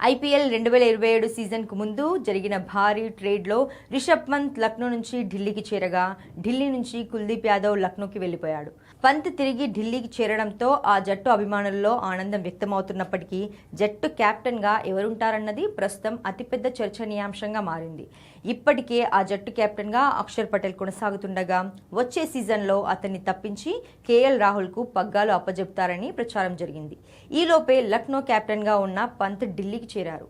IPL 2027 సీజన్కు ముందు జరిగిన భారీ ట్రేడ్లో రిషబ్ పంత్ లక్నో నుంచి ఢిల్లీకి చేరగా ఢిల్లీ నుంచి కుల్దీప్ యాదవ్ లక్నోకి వెళ్లిపోయాడు. పంత్ తిరిగి ఢిల్లీకి చేరడంతో ఆ జట్టు అభిమానుల్లో ఆనందం వ్యక్తమవుతున్నప్పటికీ జట్టు కెప్టెన్గా ఎవరుంటారన్నది ప్రస్తుతం అతిపెద్ద చర్చనీయాంశంగా మారింది. ఇప్పటికే ఆ జట్టు కెప్టెన్గా అక్షర్ పటేల్ కొనసాగుతుండగా వచ్చే సీజన్లో అతన్ని తప్పించి కేఎల్ రాహుల్కు పగ్గాలు అప్పజెప్తారని ప్రచారం జరిగింది. ఈలోపే లక్నో కెప్టెన్గా ఉన్న పంత్ ఢిల్లీకి చేరారు.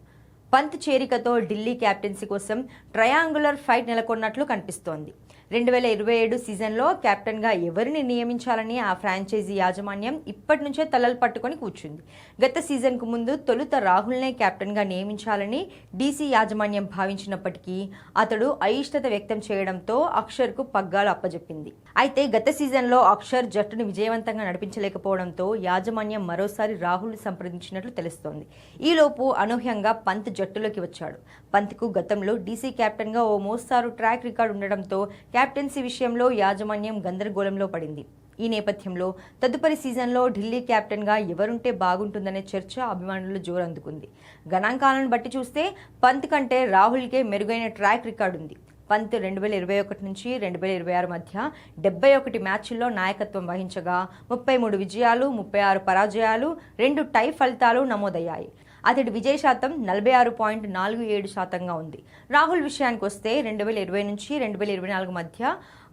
పంత్ చేరికతో ఢిల్లీ కెప్టెన్సీ కోసం ట్రయాంగులర్ ఫైట్ నెలకొన్నట్లు కనిపిస్తోంది. 2027 సీజన్లో కెప్టెన్గా ఎవరిని నియమించాలని ఆ ఫ్రాంచైజీ యాజమాన్యం ఇప్పటి నుంచే తలలు పట్టుకొని కూర్చుంది. గత సీజన్కు ముందు తొలుత రాహుల్నే కెప్టెన్గా నియమించాలని డీసీ యాజమాన్యం భావించినప్పటికీ అతడు అయిష్టత వ్యక్తం చేయడంతో అక్షర్కు పగ్గాలు అప్పజెప్పింది. అయితే గత సీజన్లో అక్షర్ జట్టును విజయవంతంగా నడిపించలేకపోవడంతో యాజమాన్యం మరోసారి రాహుల్ సంప్రదించినట్లు తెలుస్తోంది. ఈలోపు అనూహ్యంగా పంత్ జట్టులోకి వచ్చాడు. పంత్కు గతంలో డీసీ కెప్టెన్గా ఓ మోస్తారు ట్రాక్ రికార్డు ఉండడంతో కెప్టెన్సీ విషయంలో యాజమాన్యం గందరగోళంలో పడింది. ఈ నేపథ్యంలో తదుపరి సీజన్లో ఢిల్లీ కెప్టెన్గా ఎవరుంటే బాగుంటుందనే చర్చ అభిమానులు జోరందుకుంది. గణాంకాలను బట్టి చూస్తే పంత్ కంటే రాహుల్కే మెరుగైన ట్రాక్ రికార్డు ఉంది. పంత్ 2021 నుంచి 2026 మధ్య 71 మ్యాచ్ల్లో నాయకత్వం వహించగా 33 విజయాలు, 36 పరాజయాలు, 2 టై ఫలితాలు నమోదయ్యాయి. అతడి విజయ శాతం 46.47% ఉంది. రాహుల్ విషయానికి వస్తే 2020 నుంచి 2024 మధ్య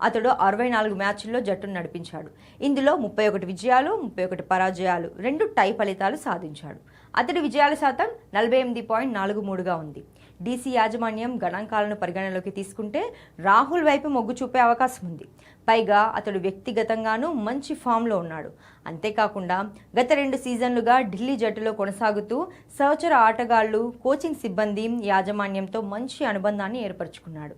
అతడు 64 మ్యాచ్ల్లో జట్టును నడిపించాడు. ఇందులో 31 విజయాలు, 31 పరాజయాలు, 2 టై ఫలితాలు సాధించాడు. అతడి విజయాల శాతం 48.43గా ఉంది. డీసీ యాజమాన్యం గణాంకాలను పరిగణనలోకి తీసుకుంటే రాహుల్ వైపు మొగ్గు చూపే అవకాశం ఉంది. పైగా అతడు వ్యక్తిగతంగానూ మంచి ఫామ్లో ఉన్నాడు. అంతేకాకుండా గత 2 సీజన్లుగా ఢిల్లీ జట్టులో కొనసాగుతూ సహచర ఆటగాళ్లు, కోచింగ్ సిబ్బంది, యాజమాన్యంతో మంచి అనుబంధాన్ని ఏర్పరచుకున్నాడు.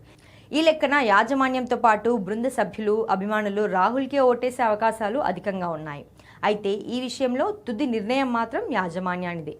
ఈ లెక్కన యాజమాన్యంతో పాటు బృంద సభ్యులు, అభిమానులు రాహుల్కే ఓటేసే అవకాశాలు అధికంగా ఉన్నాయి. అయితే ఈ విషయంలో తుది నిర్ణయం మాత్రం యాజమాన్యానిదే.